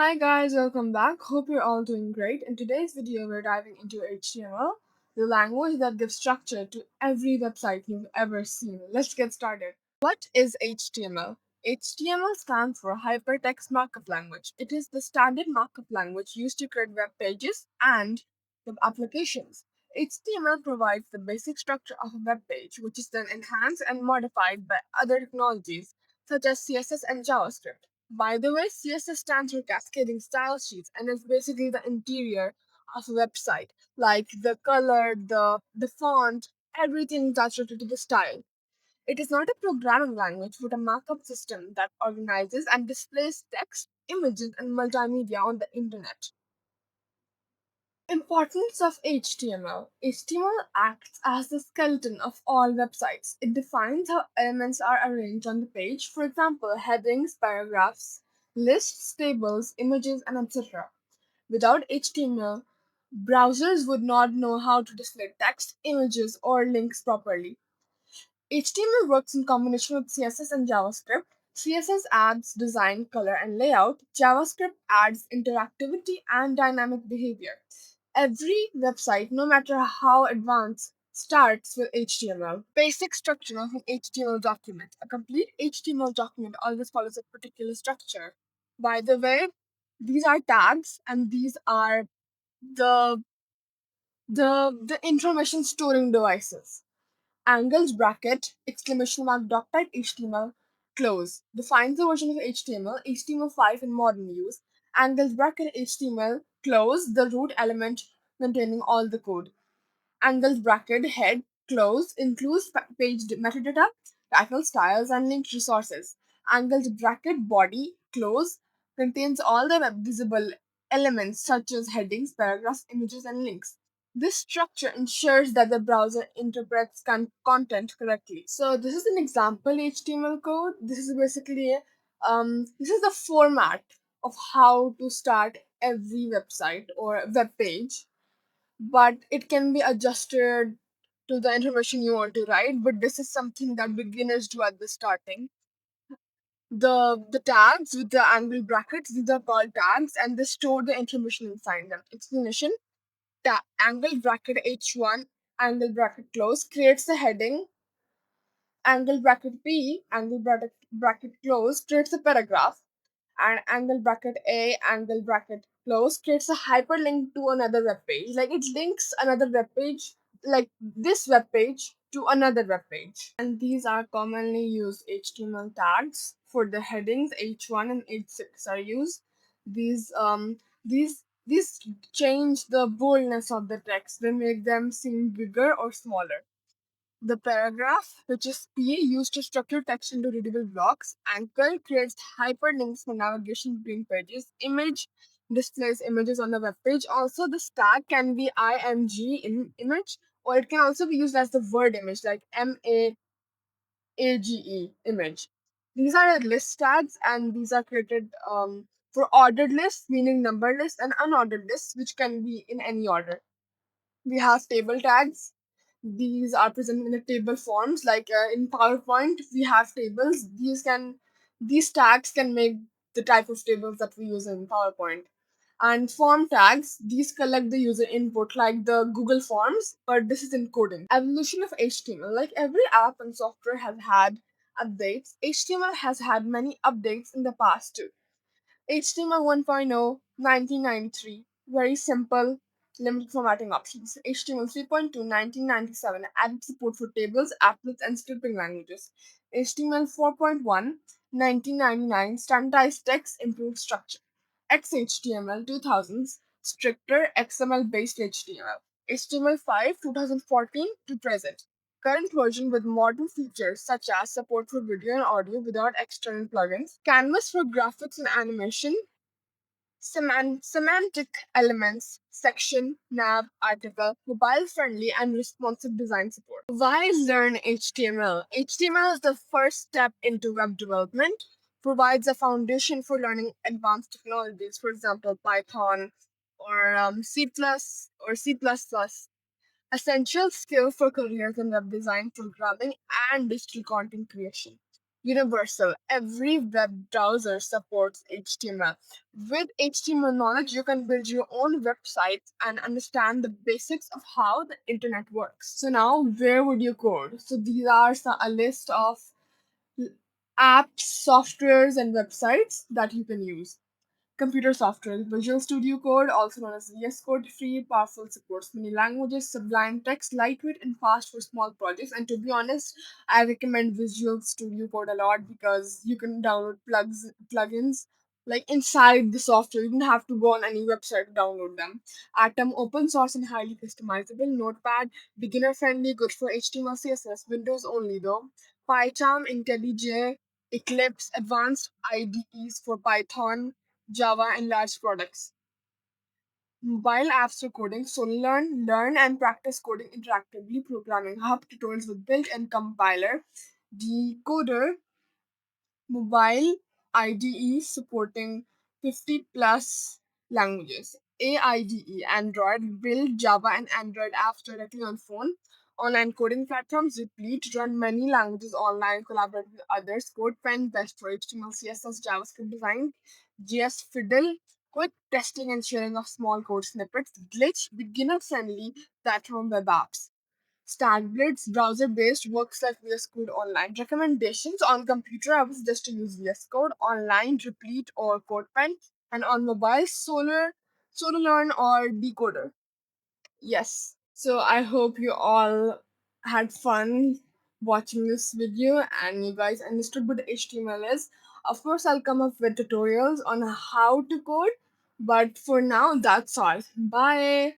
Hi guys, welcome back. Hope you're all doing great. In today's video, we're diving into HTML, the language that gives structure to every website you've ever seen. Let's get started. What is HTML? HTML stands for Hypertext Markup Language. It is the standard markup language used to create web pages and web applications. HTML provides the basic structure of a web page, which is then enhanced and modified by other technologies such as CSS and JavaScript. By the way, CSS stands for Cascading Style Sheets and is basically the interior of a website, like the color, the font, everything that's related to the style. It is not a programming language, but a markup system that organizes and displays text, images, and multimedia on the internet. Importance of HTML. HTML acts as the skeleton of all websites. It defines how elements are arranged on the page, for example, headings, paragraphs, lists, tables, images, and etc. Without HTML, browsers would not know how to display text, images, or links properly. HTML works in combination with CSS and JavaScript. CSS adds design, color, and layout. JavaScript adds interactivity and dynamic behavior. Every website, no matter how advanced, starts with HTML. Basic structure of an HTML document. A complete HTML document always follows a particular structure. By the way, these are tags and these are the the information storing devices. Angles bracket exclamation mark doc type HTML close defines the version of HTML HTML5 in modern use. Angles bracket HTML close the root element containing all the code. Angles bracket head close includes page metadata, title styles, and linked resources. Angles bracket body close contains all the web visible elements such as headings, paragraphs, images, and links. This structure ensures that the browser interprets content correctly. So this is an example HTML code. This is basically this is the format of how to start every website or web page, but it can be adjusted to the information you want to write. But this is something that beginners do at the starting. The tags with the angle brackets, these are called tags, and they store the information inside them. Explanation: angle bracket h1 angle bracket close creates a heading. Angle bracket p angle bracket close creates a paragraph, and angle bracket a angle bracket close creates a hyperlink to another web page. Like it links another web page, like this web page, to another web page. And these are commonly used HTML tags. For the headings, h1 and h6 are used. These change the boldness of the text. They make them seem bigger or smaller. The paragraph, which is P, used to structure text into readable blocks. Anchor creates hyperlinks for navigation between pages. Image displays images on the web page. Also, the tag can be img in image, or it can also be used as the word image, like MAAGE image. These are the list tags, and these are created for ordered lists, meaning numbered lists, and unordered lists, which can be in any order. We have table tags. These are presented in the table forms, like in PowerPoint we have tables. These tags can make the type of tables that we use in PowerPoint. And form tags, these collect the user input like the Google Forms, but this is in coding. Evolution of HTML: like every app and software has had updates, HTML has had many updates in the past too. HTML 1.0 1993, very simple, limited formatting options. HTML 3.2 1997, added support for tables, applets, and scripting languages. HTML 4.1 1999, standardized text, improved structure. XHTML 2000s, stricter XML based HTML. HTML5 2014 to present. Current version with modern features such as support for video and audio without external plugins, Canvas for graphics and animation, semantic elements, section, nav, article, mobile friendly and responsive design support. Why learn HTML? HTML is the first step into web development, provides a foundation for learning advanced technologies, for example, Python or C++. Essential skill for careers in web design, programming, and digital content creation. universal. Every web browser supports HTML. With HTML knowledge, you can build your own website and understand the basics of how the internet works. So now, where would you code? So these are a list of apps, softwares, and websites that you can use. Computer software, Visual Studio Code, also known as VS Code, free, powerful, supports many languages, Sublime Text, lightweight and fast for small projects. And to be honest, I recommend Visual Studio Code a lot because you can download plugins like inside the software. You don't have to go on any website to download them. Atom, open source and highly customizable. Notepad, beginner friendly, good for HTML, CSS, Windows only though. PyCharm, IntelliJ, Eclipse, advanced IDEs for Python, Java, and large products. Mobile apps for coding, so learn and practice coding interactively. Programming Hub tutorials with built-in compiler. Decoder, mobile IDE supporting 50 plus languages. AIDE, Android, build Java and Android apps directly on phone. Online coding platforms, Replete, run many languages online, collaborate with others. CodePen, best for HTML, CSS, JavaScript design. JS Fiddle, quick testing and sharing of small code snippets. Glitch, beginner friendly platform web apps. StatBlitz browser-based works like VS Code Online. Recommendations on computer, I would suggest to use VS Code Online, Replete, or CodePen, and on mobile, SoloLearn or Decoder. Yes. So I hope you all had fun watching this video and you guys understood what HTML is. Of course, I'll come up with tutorials on how to code, but for now, that's all. Bye.